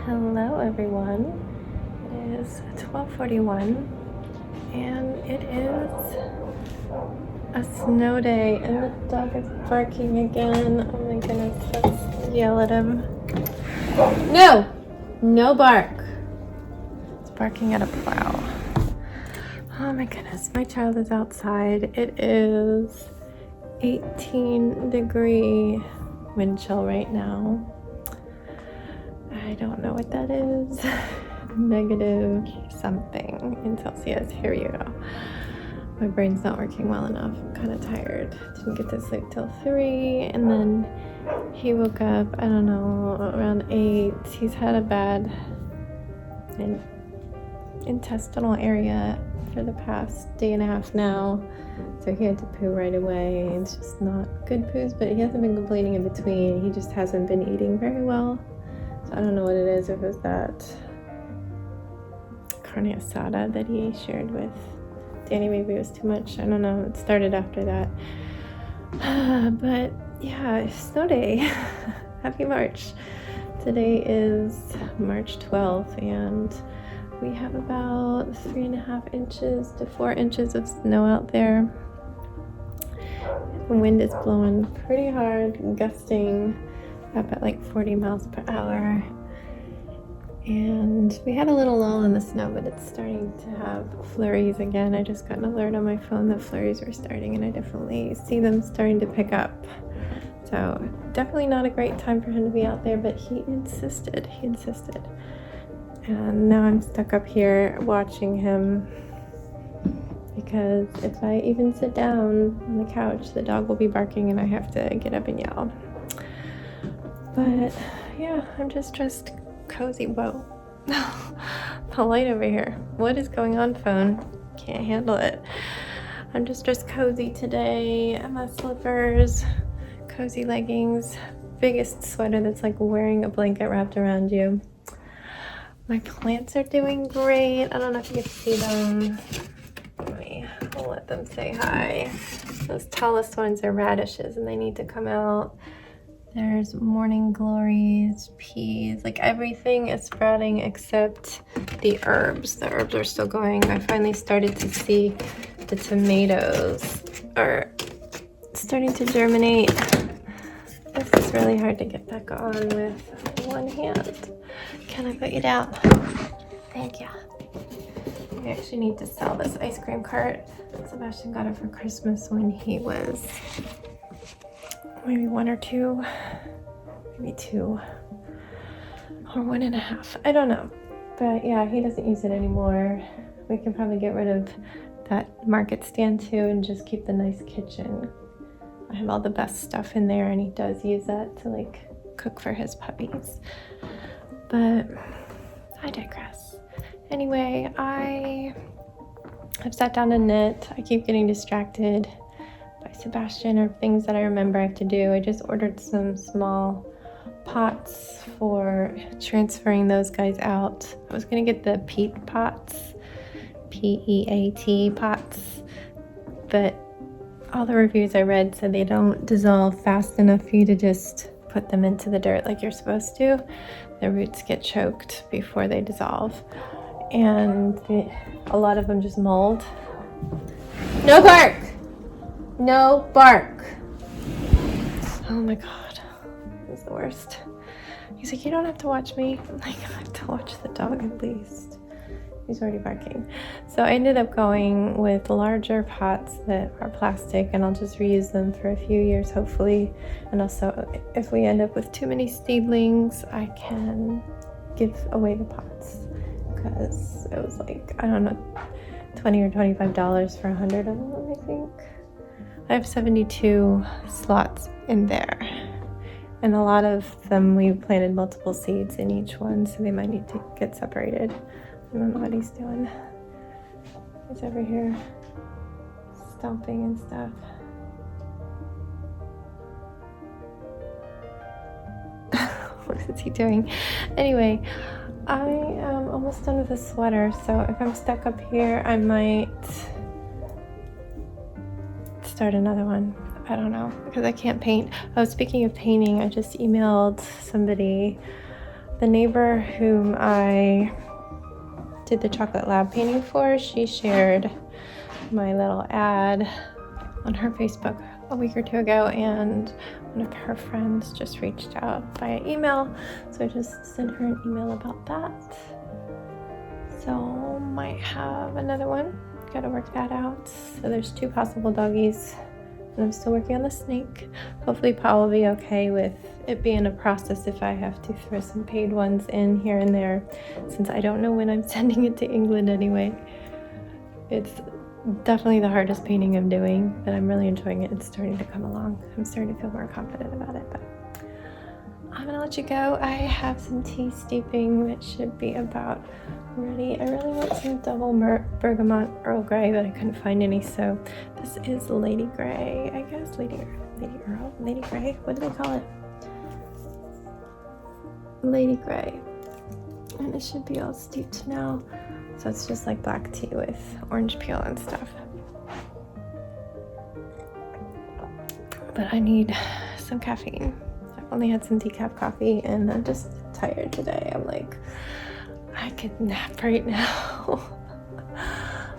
Hello everyone, it is 12:41 and it is a snow day and the dog is barking again. Oh my goodness, let's yell at him. No bark. It's barking at a plow. Oh my goodness, my child is outside. It is 18-degree wind chill right now. I don't know what that is. Negative something in Celsius. Here you go. My brain's not working well enough. I'm kind of tired. Didn't get to sleep till 3, and then he woke up, I don't know, around 8. He's had a bad intestinal area for the past day and a half now, so he had to poo right away. It's just not good poos, but he hasn't been complaining in between. He just hasn't been eating very well. I don't know what it is, if it was that carne asada that he shared with Danny. Maybe it was too much. I don't know. It started after that. But yeah, snow day. Happy March. Today is March 12th and we have about 3.5 inches to 4 inches of snow out there. The wind is blowing pretty hard, gusting up at like 40 miles per hour. And we had a little lull in the snow, but it's starting to have flurries again. I just got an alert on my phone that flurries were starting, and I definitely see them starting to pick up. So definitely not a great time for him to be out there, but he insisted. And now I'm stuck up here watching him, because if I even sit down on the couch, the dog will be barking and I have to get up and yell. But yeah, I'm just dressed cozy. Whoa. The light over here. What is going on, phone? Can't handle it. I'm just dressed cozy today. My slippers, cozy leggings, biggest sweater that's like wearing a blanket wrapped around you. My plants are doing great. I don't know if you can see them. I'll let them say hi. Those tallest ones are radishes and they need to come out. There's morning glories, peas, like everything is sprouting except the herbs. The herbs are still going. I finally started to see the tomatoes are starting to germinate. This is really hard to get back on with one hand. Can I put you down? Thank you. I actually need to sell this ice cream cart. Sebastian got it for Christmas when he was maybe 1 or 2, maybe 2 or 1.5. I don't know. But yeah, he doesn't use it anymore. We can probably get rid of that market stand too and just keep the nice kitchen. I have all the best stuff in there, and he does use that to like cook for his puppies. But I digress. Anyway, I have sat down to knit. I keep getting distracted by Sebastian or things that I remember I have to do. I just ordered some small pots for transferring those guys out. I was gonna get the peat pots, PEAT pots, but all the reviews I read said they don't dissolve fast enough for you to just put them into the dirt like you're supposed to. The roots get choked before they dissolve, and a lot of them just mold. No bark! No bark! Oh my god, it's the worst. He's like, you don't have to watch me. I'm like, I have to watch the dog at least. He's already barking. So I ended up going with larger pots that are plastic, and I'll just reuse them for a few years hopefully. And also, if we end up with too many seedlings, I can give away the pots, because it was like, I don't know, $20 or $25 for 100 of them, I think. I have 72 slots in there, and a lot of them we planted multiple seeds in each one, so they might need to get separated. I don't know what he's doing. He's over here stomping and stuff. What is he doing? Anyway, I am almost done with the sweater, so if I'm stuck up here, I might start another one. I don't know, because I can't paint. Oh, speaking of painting, I just emailed somebody, the neighbor whom I did the chocolate lab painting for. She shared my little ad on her Facebook a week or 2 ago, and one of her friends just reached out via email, so I just sent her an email about that. So might have another one. Gotta work that out. So there's 2 possible doggies, and I'm still working on the snake. Hopefully Paul will be okay with it being a process if I have to throw some paid ones in here and there, since I don't know when I'm sending it to England anyway. It's definitely the hardest painting I'm doing, but I'm really enjoying it. It's starting to come along. I'm starting to feel more confident about it, but I'm gonna let you go. I have some tea steeping that should be about ready. I really want some double bergamot Earl Grey, but I couldn't find any, so this is Lady Grey, I guess. Lady Grey, what do they call it? Lady Grey. And it should be all steeped now. So it's just like black tea with orange peel and stuff. But I need some caffeine. I've only had some decaf coffee, and I'm just tired today. I'm like, I could nap right now.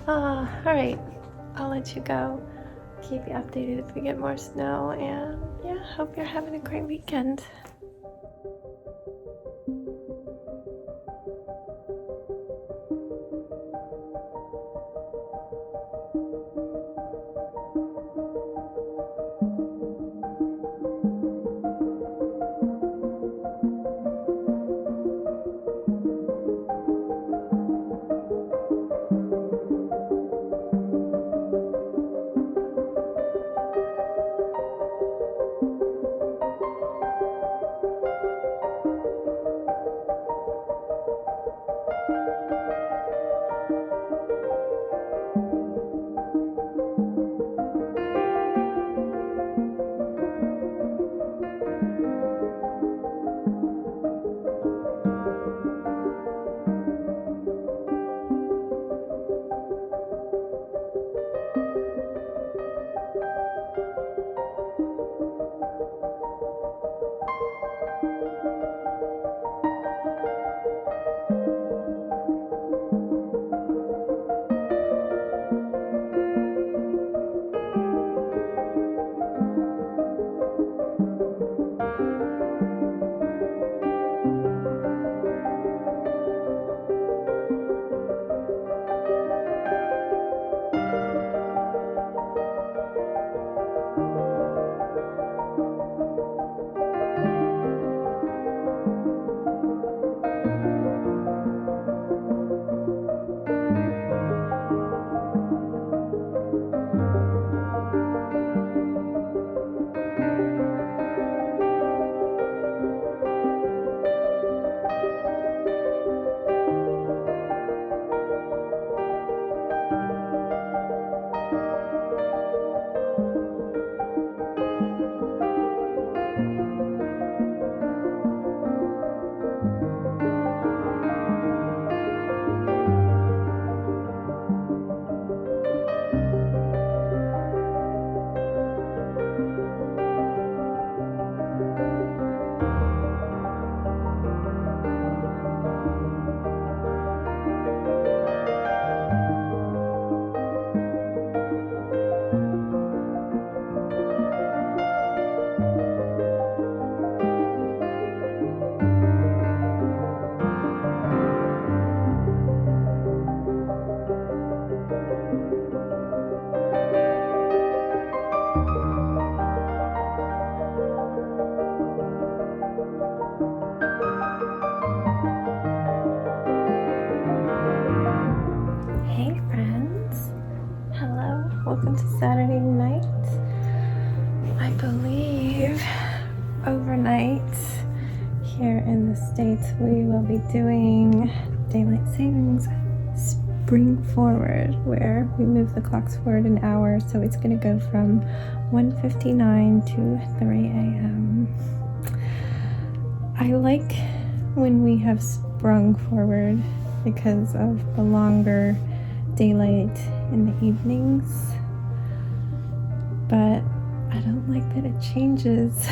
All right, I'll let you go. Keep you updated if we get more snow, and yeah, hope you're having a great weekend. tonight. Here in the States, we will be doing daylight savings spring forward, where we move the clocks forward an hour, so it's going to go from 1:59 to 3 a.m. I like when we have sprung forward because of the longer daylight in the evenings, but I don't like that it changes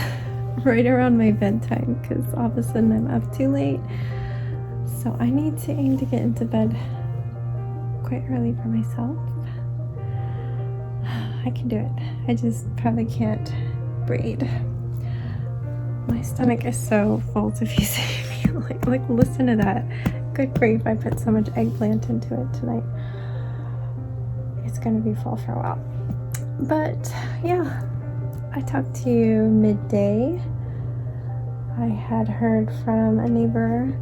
right around my bedtime because all of a sudden I'm up too late. So I need to aim to get into bed quite early for myself. I can do it. I just probably can't breathe. My stomach is so full if you see me. Like listen to that. Good grief, I put so much eggplant into it tonight. It's gonna be full for a while. But yeah, I talked to you midday. I had heard from a neighbor.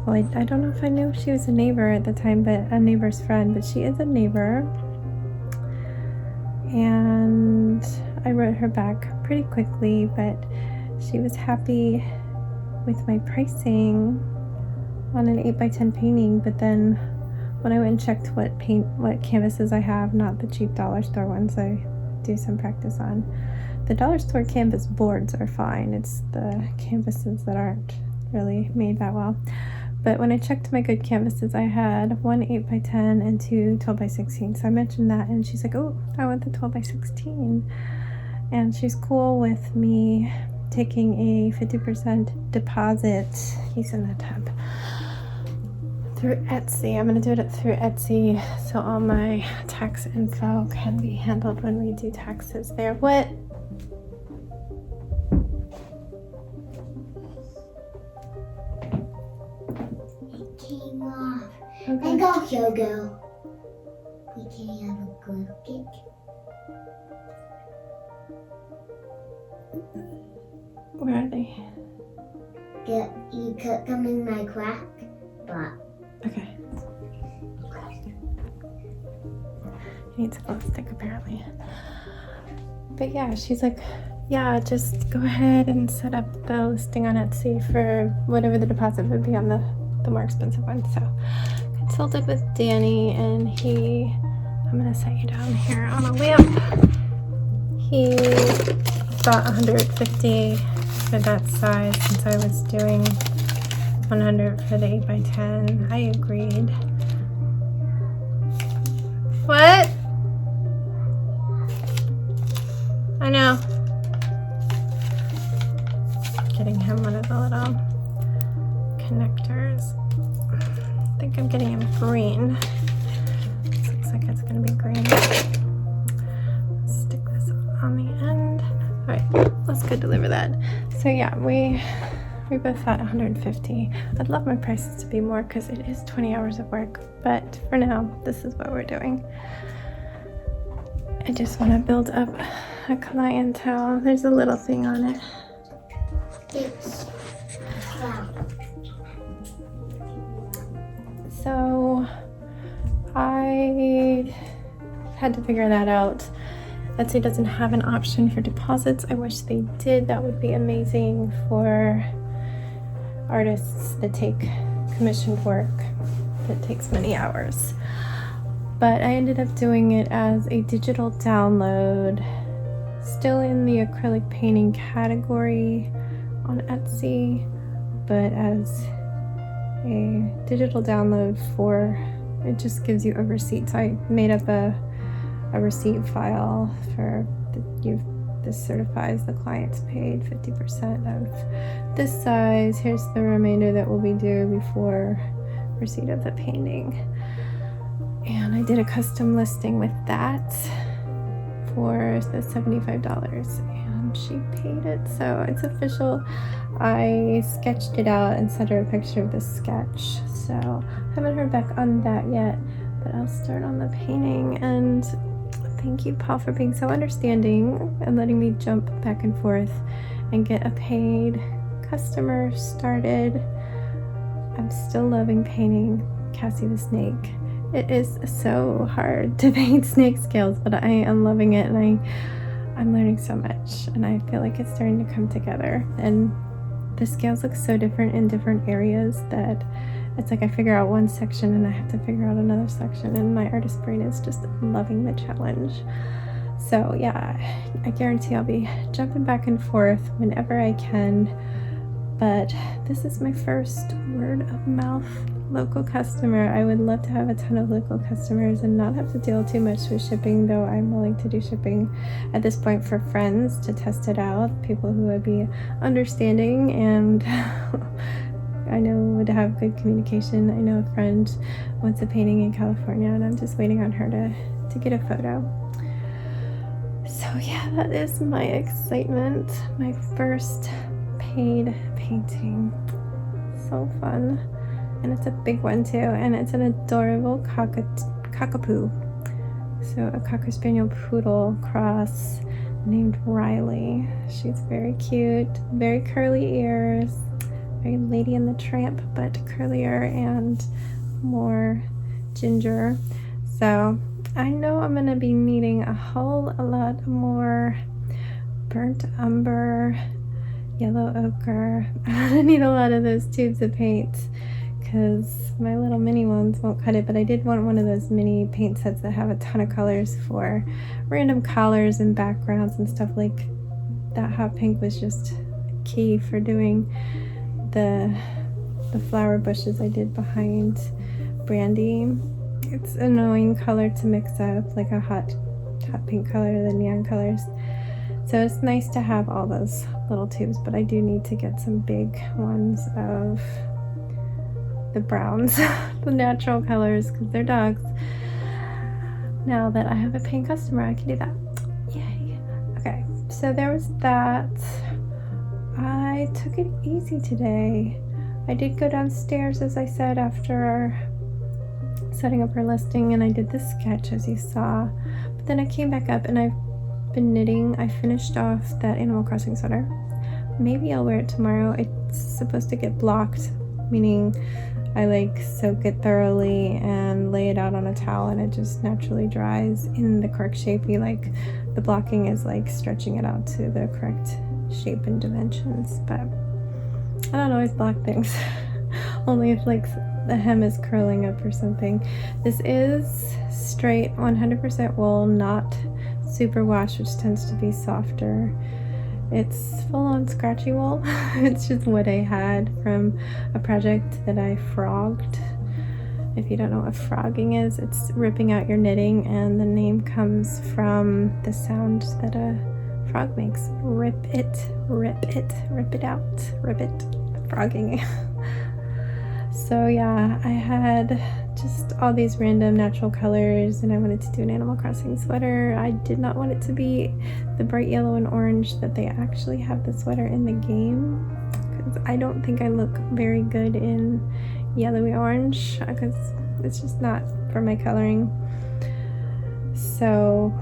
Well, I don't know if I knew she was a neighbor at the time, but a neighbor's friend, but she is a neighbor. And I wrote her back pretty quickly, but she was happy with my pricing on an 8x10 painting. But then when I went and checked what canvases I have, not the cheap dollar store ones I do some practice on, the dollar store canvas boards are fine. It's the canvases that aren't really made that well. But when I checked my good canvases, I had one 8x10 and two 12x16. So I mentioned that, and she's like, oh, I want the 12x16. And she's cool with me taking a 50% deposit. He's in the tub. Through Etsy. I'm going to do it through Etsy so all my tax info can be handled when we do taxes there. What? Came off. Okay. And also go. We can have a good kick. Where are they? You could come in my crack, but Okay. He needs a glow stick apparently. But yeah, she's like, yeah, just go ahead and set up the listing on Etsy for whatever the deposit would be on the more expensive one. So consulted with Danny, and I'm gonna set you down here on a lamp. He thought 150 for that size since I was doing 100 for the 8x10. I agreed. What? I know. Getting him one of the little connectors. I think I'm getting him green. This looks like it's gonna be green. Stick this on the end. All right, let's go deliver that. So yeah, we both thought 150. I'd love my prices to be more because it is 20 hours of work, but for now, this is what we're doing. I just want to build up a clientele. There's a little thing on it. it's wow. So I had to figure that out. Etsy doesn't have an option for deposits. I wish they did. That would be amazing for artists that take commissioned work that takes many hours. But I ended up doing it as a digital download, still in the acrylic painting category on Etsy, but as a digital download it just gives you a receipt. So I made up a receipt file for this certifies the client's paid 50% of this size. Here's the remainder that will be due before receipt of the painting. And I did a custom listing with that for the $75, and she paid it, so it's official. I sketched it out and sent her a picture of the sketch, so haven't heard back on that yet, but I'll start on the painting. And thank you, Paul, for being so understanding and letting me jump back and forth and get a paid customer started. I'm still loving painting Cassie the snake. It is so hard to paint snake scales, but I am loving it, and I'm learning so much, and I feel like it's starting to come together. And the scales look so different in different areas that it's like I figure out one section and I have to figure out another section, and my artist brain is just loving the challenge. So yeah, I guarantee I'll be jumping back and forth whenever I can. But this is my first word of mouth local customer. I would love to have a ton of local customers and not have to deal too much with shipping, though I'm willing to do shipping at this point for friends to test it out, people who would be understanding and I know would have good communication. I know a friend wants a painting in California, and I'm just waiting on her to get a photo. So yeah, that is my excitement. My first paid painting. So fun. And it's a big one too, and it's an adorable cockapoo. So a Cocker Spaniel Poodle cross named Riley. She's very cute, very curly ears, very Lady and the Tramp, but curlier and more ginger. So I know I'm gonna be needing a whole lot more burnt umber, yellow ochre. I'm gonna need a lot of those tubes of paint because my little mini ones won't cut it, but I did want one of those mini paint sets that have a ton of colors for random collars and backgrounds and stuff. Like that hot pink was just key for doing the flower bushes I did behind Brandy. It's an annoying color to mix up, like a hot pink color, the neon colors. So it's nice to have all those little tubes, but I do need to get some big ones of the browns, the natural colors, because they're dogs. Now that I have a paying customer, I can do that. Yay. Okay, so there was that. I took it easy today. I did go downstairs, as I said, after setting up her listing, and I did the sketch, as you saw. But then I came back up and I've been knitting. I finished off that Animal Crossing sweater. Maybe I'll wear it tomorrow. It's supposed to get blocked, meaning I like soak it thoroughly and lay it out on a towel, and it just naturally dries in the correct shape. Like the blocking is like stretching it out to the correct shape and dimensions, but I don't always block things. Only if like the hem is curling up or something. This is straight 100% wool, not super wash, which tends to be softer. It's full-on scratchy wool. It's just what I had from a project that I frogged. If you don't know what frogging is, it's ripping out your knitting, and the name comes from the sound that a frog makes. Rip it, rip it, rip it out, rip it. Frogging. So yeah, I had just all these random natural colors, and I wanted to do an Animal Crossing sweater. I did not want it to be the bright yellow and orange that they actually have the sweater in the game, because I don't think I look very good in yellowy orange, because it's just not for my coloring. So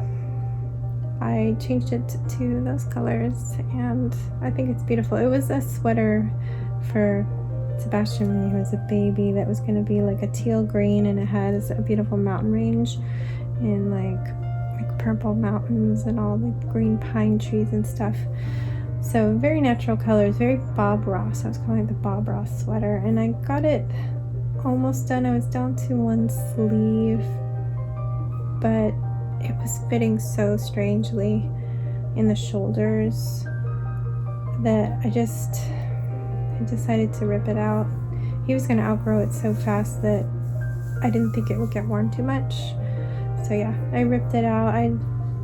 I changed it to those colors, and I think it's beautiful. It was a sweater for Sebastian when he was a baby that was going to be like a teal green, and it has a beautiful mountain range in like purple mountains and all the green pine trees and stuff. So very natural colors, very Bob Ross. I was calling it the Bob Ross sweater, and I got it almost done. I was down to one sleeve, but it was fitting so strangely in the shoulders that I decided to rip it out. He was going to outgrow it so fast that I didn't think it would get worn too much. So yeah, I ripped it out. I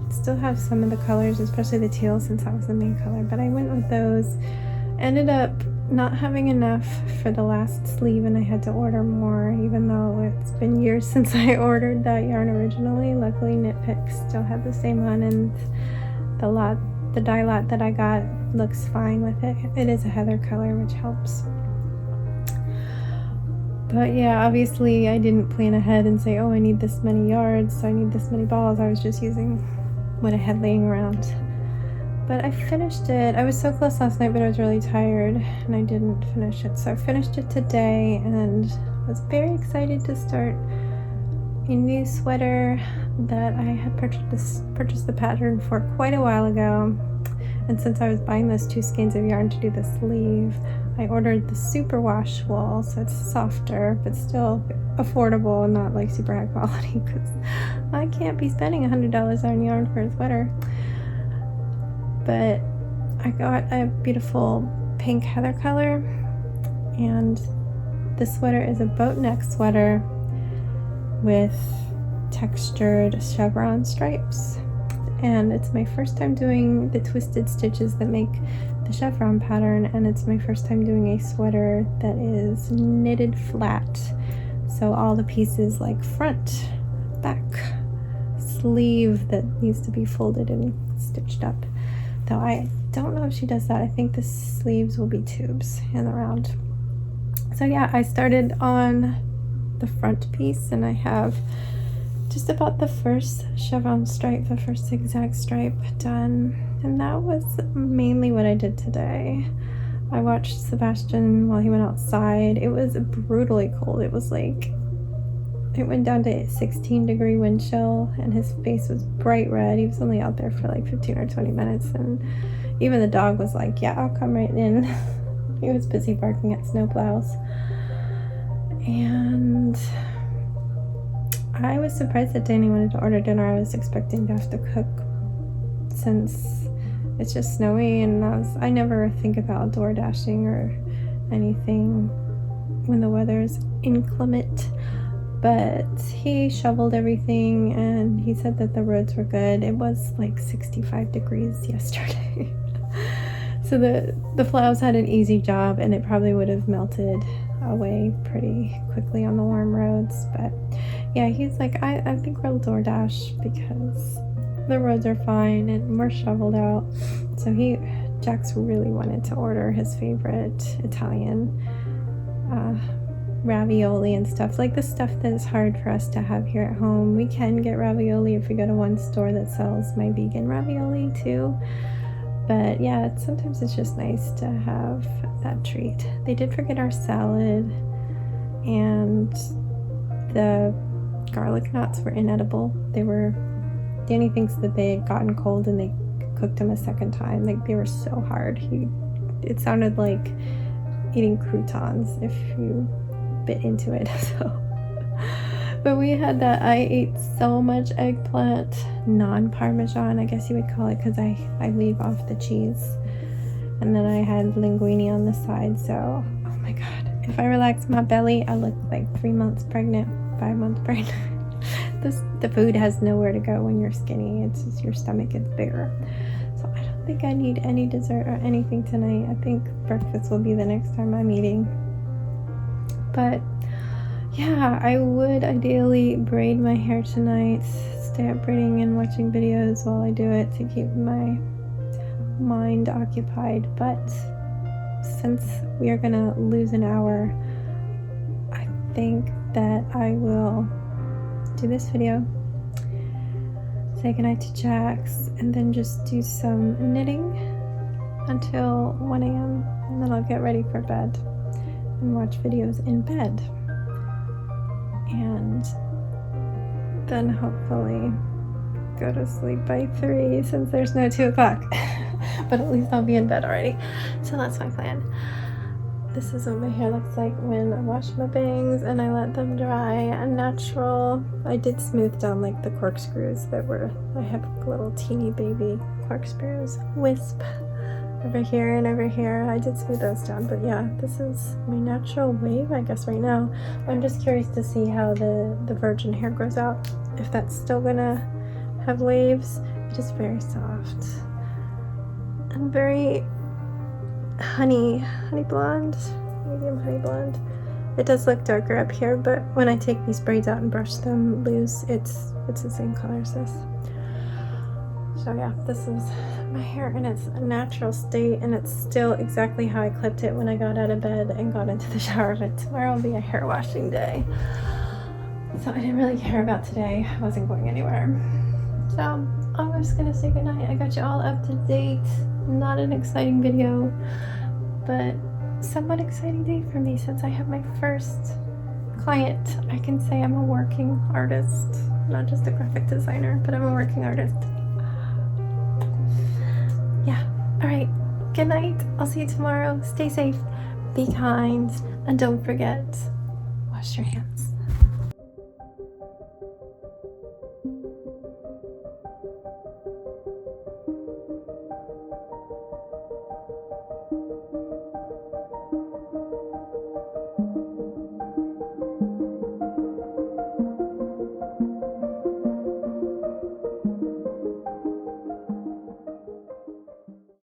still have some of the colors, especially the teal, since that was the main color, but I went with those. Ended up not having enough for the last sleeve, and I had to order more, even though it's been years since I ordered that yarn originally. Luckily Knit Pick still had the same one, and the dye lot that I got looks fine with it. It is a heather color, which helps. But yeah, obviously I didn't plan ahead and say, oh, I need this many yards, so I need this many balls. I was just using what I had laying around. But I finished it. I was so close last night, but I was really tired and I didn't finish it. So I finished it today and was very excited to start a new sweater that I had purchased the pattern for quite a while ago. And since I was buying those 2 skeins of yarn to do the sleeve, I ordered the superwash wool, so it's softer but still affordable and not like super high quality, because I can't be spending $100 on yarn for a sweater. But I got a beautiful pink heather color, and the sweater is a boat neck sweater with textured chevron stripes. And it's my first time doing the twisted stitches that make the chevron pattern, and it's my first time doing a sweater that is knitted flat. So all the pieces like front, back, sleeve that needs to be folded and stitched up. Though I don't know if she does that. I think the sleeves will be tubes in the round. So yeah, I started on the front piece, and I have just about the first chevron stripe, the first zigzag stripe done, and that was mainly what I did today. I watched Sebastian while he went outside. It was brutally cold. It was like, it went down to 16-degree wind chill, and his face was bright red. He was only out there for like 15 or 20 minutes, and even the dog was like, yeah, I'll come right in. He was busy barking at snowplows. And I was surprised that Danny wanted to order dinner. I was expecting to have to cook since it's just snowy, and I never think about door dashing or anything when the weather is inclement. But he shoveled everything, and he said that the roads were good. It was like 65 degrees yesterday. So the plows had an easy job, and it probably would have melted away pretty quickly on the warm roads. But yeah, he's like, I think we'll DoorDash because the roads are fine and we're shoveled out. So Jax really wanted to order his favorite Italian ravioli and stuff, like the stuff that is hard for us to have here at home. We can get ravioli if we go to one store that sells my vegan ravioli too. But yeah, sometimes it's just nice to have that treat. They did forget our salad, and the garlic knots were inedible. Danny thinks that they had gotten cold and they cooked them a second time. Like, they were so hard. It sounded like eating croutons if you bit into it. But we had that. I ate so much eggplant, non-parmesan, I guess you would call it, because I leave off the cheese. And then I had linguine on the side. So, oh my god, if I relax my belly, I look like 3 months pregnant, 5 months pregnant. The food has nowhere to go when you're skinny. It's just your stomach gets bigger. So I don't think I need any dessert or anything tonight. I think breakfast will be the next time I'm eating. But yeah, I would ideally braid my hair tonight, stay up braiding and watching videos while I do it to keep my mind occupied. But since we are gonna lose an hour, I think that I will do this video, say goodnight to Jax, and then just do some knitting until 1 a.m. and then I'll get ready for bed and watch videos in bed, and then hopefully go to sleep by 3 since there's no 2 o'clock. But at least I'll be in bed already, so that's my plan. This is what my hair looks like when I wash my bangs and I let them dry natural. I did smooth down like the corkscrews I have little teeny baby corkscrews, wisp over here and over here. I did smooth those down, but yeah, this is my natural wave, I guess, right now. I'm just curious to see how the virgin hair grows out, if that's still gonna have waves. It is very soft and very honey blonde, medium honey blonde. It does look darker up here, but when I take these braids out and brush them loose, it's the same color as this. So yeah, this is my hair in its natural state, and it's still exactly how I clipped it when I got out of bed and got into the shower. But tomorrow will be a hair washing day, so I didn't really care about today. I wasn't going anywhere. So I'm just gonna say goodnight. I got you all up to date. Not an exciting video, but somewhat exciting day for me since I have my first client. I can say I'm a working artist. I'm not just a graphic designer, but I'm a working artist. Yeah. All right. Good night. I'll see you tomorrow. Stay safe. Be kind. And don't forget, wash your hands.